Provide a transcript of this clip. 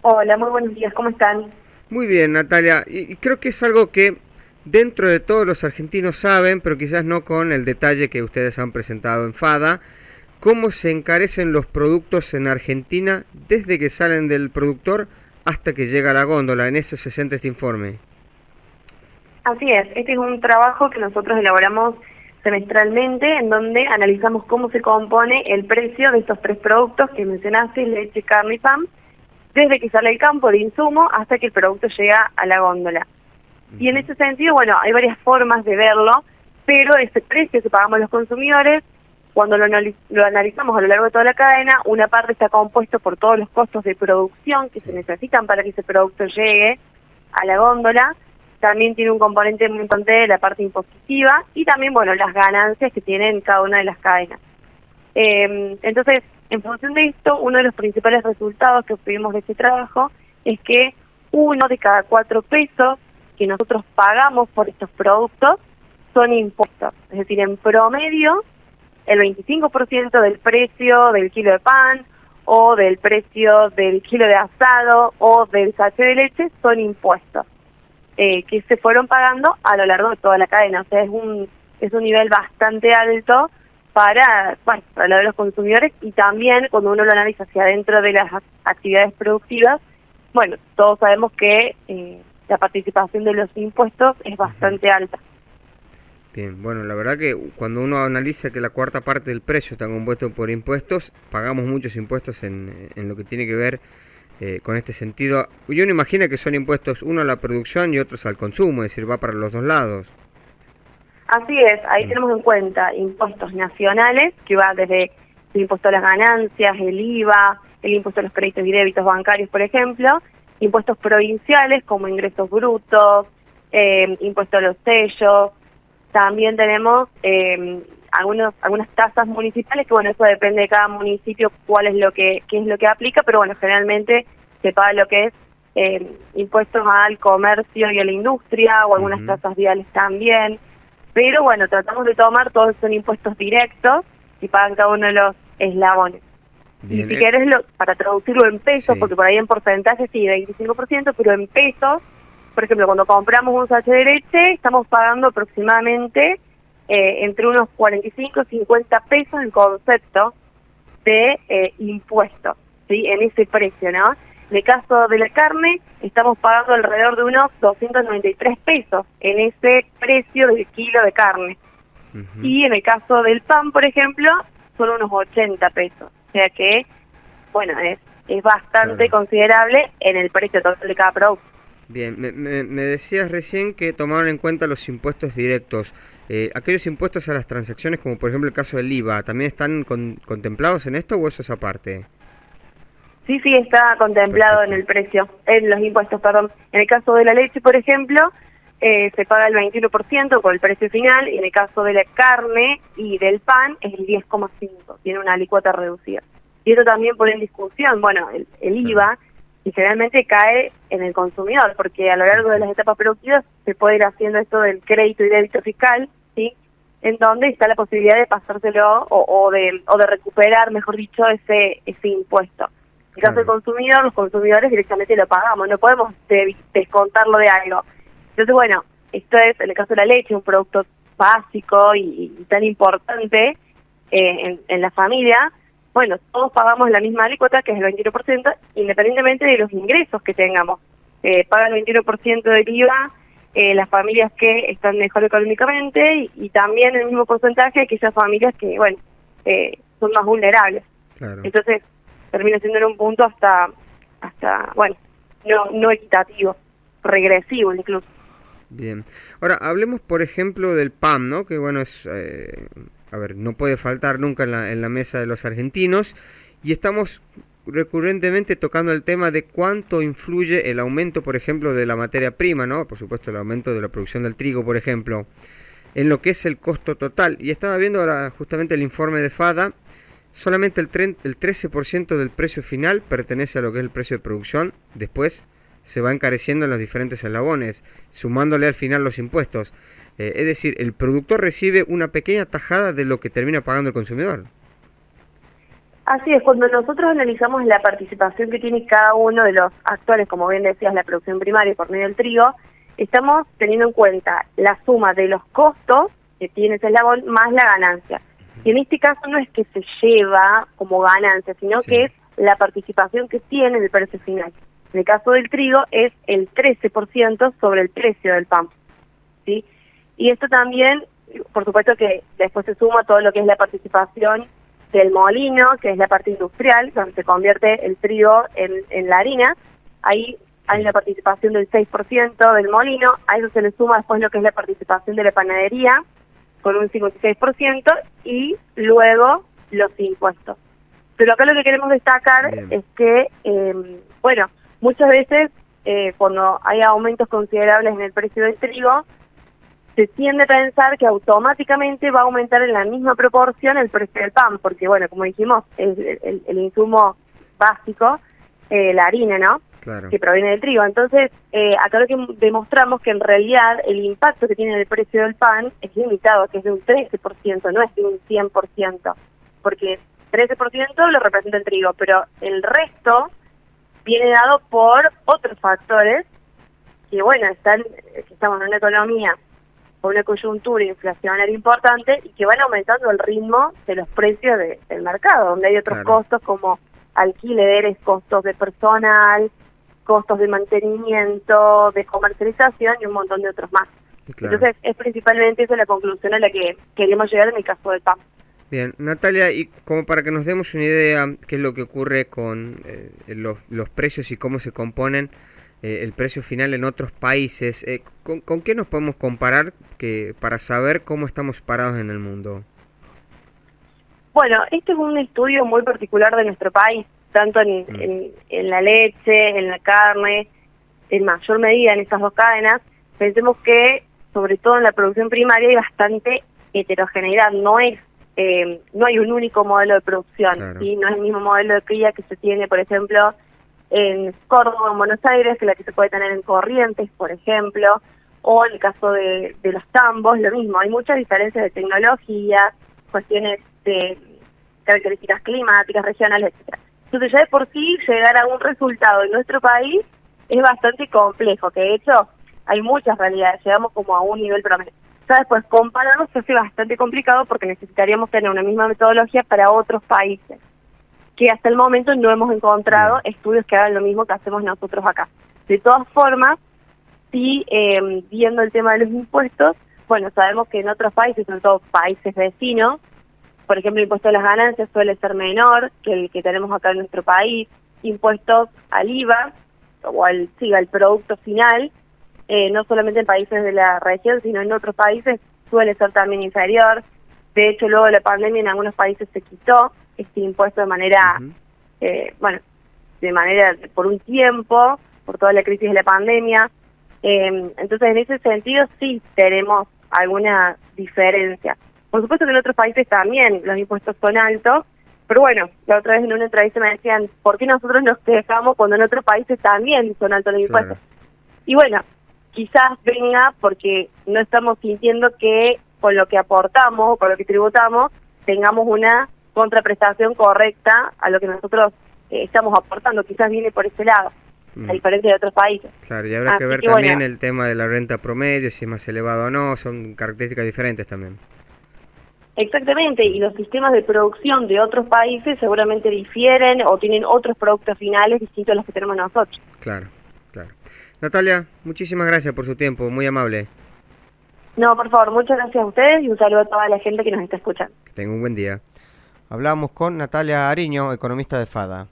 Hola, muy buenos días, ¿cómo están? Muy bien, Natalia. Y creo que es algo que dentro de todos los argentinos saben, pero quizás no con el detalle que ustedes han presentado en FADA, cómo se encarecen los productos en Argentina desde que salen del productor hasta que llega a la góndola. En eso se centra este informe. Así es, este es un trabajo que nosotros elaboramos semestralmente en donde analizamos cómo se compone el precio de estos tres productos que mencionaste, leche, carne y pan, desde que sale el campo de insumo hasta que el producto llega a la góndola. Y en ese sentido, bueno, hay varias formas de verlo, pero ese precio que pagamos los consumidores, cuando lo analizamos a lo largo de toda la cadena, una parte está compuesto por todos los costos de producción que se necesitan para que ese producto llegue a la góndola. También tiene un componente muy importante de la parte impositiva y también, bueno, las ganancias que tienen cada una de las cadenas. Entonces, en función de esto, uno de los principales resultados que obtuvimos de este trabajo es que 1 de cada 4 pesos que nosotros pagamos por estos productos son impuestos. Es decir, en promedio, el 25% del precio del kilo de pan o del precio del kilo de asado o del sachet de leche son impuestos. Que se fueron pagando a lo largo de toda la cadena. O sea, es un nivel bastante alto para la de los consumidores, y también cuando uno lo analiza hacia adentro de las actividades productivas, bueno, todos sabemos que la participación de los impuestos es bastante alta. Bien, bueno, la verdad que cuando uno analiza que la cuarta parte del precio está compuesto por impuestos, pagamos muchos impuestos en lo que tiene que ver con este sentido. Y uno imagina que son impuestos uno a la producción y otros al consumo, es decir, va para los dos lados. Así es, ahí tenemos en cuenta impuestos nacionales, que va desde el impuesto a las ganancias, el IVA, el impuesto a los créditos y débitos bancarios, por ejemplo, impuestos provinciales como ingresos brutos, impuesto a los sellos. También tenemos algunas tasas municipales, que bueno, eso depende de cada municipio qué es lo que aplica, pero bueno, generalmente se paga lo que es impuestos al comercio y a la industria, o algunas tasas viales también. Pero bueno, tratamos de tomar, todos son impuestos directos y pagan cada uno de los eslabones. Y Bien, si querés, para traducirlo en pesos, sí. porque por ahí en porcentaje sí, 25%, pero en pesos, por ejemplo, cuando compramos un sachet de leche, estamos pagando aproximadamente entre unos 45 y 50 pesos el concepto de impuestos, ¿sí? En ese precio, ¿no? En el caso de la carne, estamos pagando alrededor de unos 293 pesos en ese precio del kilo de carne. Y en el caso del pan, por ejemplo, son unos 80 pesos. O sea que, bueno, es bastante Claro. considerable en el precio total de cada producto. Bien, me decías recién que tomaron en cuenta los impuestos directos. ¿Aquellos impuestos a las transacciones, como por ejemplo el caso del IVA, también están contemplados en esto o eso es aparte? Sí, sí, está contemplado en Perfecto. el precio, en los impuestos, perdón. En el caso de la leche, por ejemplo, se paga el 21% por el precio final, y en el caso de la carne y del pan es el 10,5%, tiene una alícuota reducida. Y eso también pone en discusión, bueno, el Claro. IVA, y generalmente cae en el consumidor, porque a lo largo de las etapas productivas se puede ir haciendo esto del crédito y débito fiscal, ¿sí? En donde está la posibilidad de pasárselo o de recuperar, mejor dicho, ese impuesto. En el caso del Claro. consumidor, los consumidores directamente lo pagamos, no podemos descontarlo de algo. Entonces, bueno, esto es, en el caso de la leche, un producto básico y tan importante en la familia. Bueno, todos pagamos la misma alícuota, que es el 21%, independientemente de los ingresos que tengamos. Paga el 21% del IVA las familias que están mejor económicamente, y también el mismo porcentaje aquellas familias que, bueno, son más vulnerables. Claro. Entonces, termina siendo en un punto hasta bueno, no equitativo, regresivo incluso. Bien. Ahora, hablemos por ejemplo del PAM, ¿no? Que bueno, a ver, no puede faltar nunca en la mesa de los argentinos. Y estamos recurrentemente tocando el tema de cuánto influye el aumento, por ejemplo, de la materia prima, ¿no? Por supuesto, el aumento de la producción del trigo, por ejemplo, en lo que es el costo total. Y estaba viendo ahora justamente el informe de FADA. Solamente el 13% del precio final pertenece a lo que es el precio de producción. Después se va encareciendo en los diferentes eslabones, sumándole al final los impuestos. Es decir, el productor recibe una pequeña tajada de lo que termina pagando el consumidor. Así es, cuando nosotros analizamos la participación que tiene cada uno de los actores, como bien decías, la producción primaria por medio del trigo, estamos teniendo en cuenta la suma de los costos que tiene ese eslabón más la ganancia. Y en este caso no es que se lleva como ganancia, sino que es la participación que tiene en el precio final. En el caso del trigo es el 13% sobre el precio del pan, ¿sí? Y esto también, por supuesto que después se suma todo lo que es la participación del molino, que es la parte industrial, donde se convierte el trigo en la harina. Ahí hay una participación del 6% del molino, a eso se le suma después lo que es la participación de la panadería, con un 56%, y luego los impuestos. Pero acá lo que queremos destacar es que, bueno, muchas veces cuando hay aumentos considerables en el precio del trigo, se tiende a pensar que automáticamente va a aumentar en la misma proporción el precio del pan, porque bueno, como dijimos, el insumo básico, la harina, ¿no? Claro. Que proviene del trigo. Entonces, acá lo que demostramos que en realidad el impacto que tiene el precio del pan es limitado, que es de un 13%, no es de un 100%, porque 13% lo representa el trigo, pero el resto viene dado por otros factores que, bueno, estamos en una economía con una coyuntura inflacionaria importante y que van aumentando el ritmo de los precios del mercado, donde hay otros costos como alquileres, costos de personal, costos de mantenimiento, de comercialización y un montón de otros más. Entonces es principalmente esa la conclusión a la que queremos llegar en el caso del pan. Bien, Natalia, y como para que nos demos una idea qué es lo que ocurre con los precios y cómo se componen el precio final en otros países, ¿con qué nos podemos comparar para saber cómo estamos parados en el mundo? Bueno, este es un estudio muy particular de nuestro país, tanto en la leche, en la carne, en mayor medida en estas dos cadenas. Pensemos que, sobre todo en la producción primaria, hay bastante heterogeneidad, no hay un único modelo de producción, ¿sí? No es el mismo modelo de cría que se tiene, por ejemplo, en Córdoba, en Buenos Aires, que la que se puede tener en Corrientes, por ejemplo, o en el caso de los tambos, lo mismo. Hay muchas diferencias de tecnología, cuestiones de características climáticas, regionales, etcétera. Entonces ya de por sí llegar a un resultado en nuestro país es bastante complejo, que de hecho hay muchas realidades, llegamos como a un nivel promedio. Ya después compararnos se hace bastante complicado porque necesitaríamos tener una misma metodología para otros países, que hasta el momento no hemos encontrado estudios que hagan lo mismo que hacemos nosotros acá. De todas formas, sí, viendo el tema de los impuestos, bueno, sabemos que en otros países, sobre todo países vecinos, por ejemplo, el impuesto a las ganancias suele ser menor que el que tenemos acá en nuestro país, impuestos al IVA, o al producto final, no solamente en países de la región, sino en otros países suele ser también inferior. De hecho, luego de la pandemia en algunos países se quitó este impuesto de manera, por un tiempo, por toda la crisis de la pandemia. Entonces, en ese sentido sí tenemos alguna diferencia. Por supuesto que en otros países también los impuestos son altos, pero bueno, la otra vez en una entrevista me decían, ¿por qué nosotros nos quejamos cuando en otros países también son altos los impuestos? Y bueno, quizás venga porque no estamos sintiendo que con lo que aportamos o con lo que tributamos tengamos una contraprestación correcta a lo que nosotros estamos aportando. Quizás viene por ese lado, a diferencia de otros países. Claro, y habrá que ver también el tema de la renta promedio, si es más elevado o no, son características diferentes también. Exactamente, y los sistemas de producción de otros países seguramente difieren o tienen otros productos finales distintos a los que tenemos nosotros. Claro. Natalia, muchísimas gracias por su tiempo, muy amable. No, por favor, muchas gracias a ustedes y un saludo a toda la gente que nos está escuchando. Que tenga un buen día. Hablamos con Natalia Ariño, economista de FADA.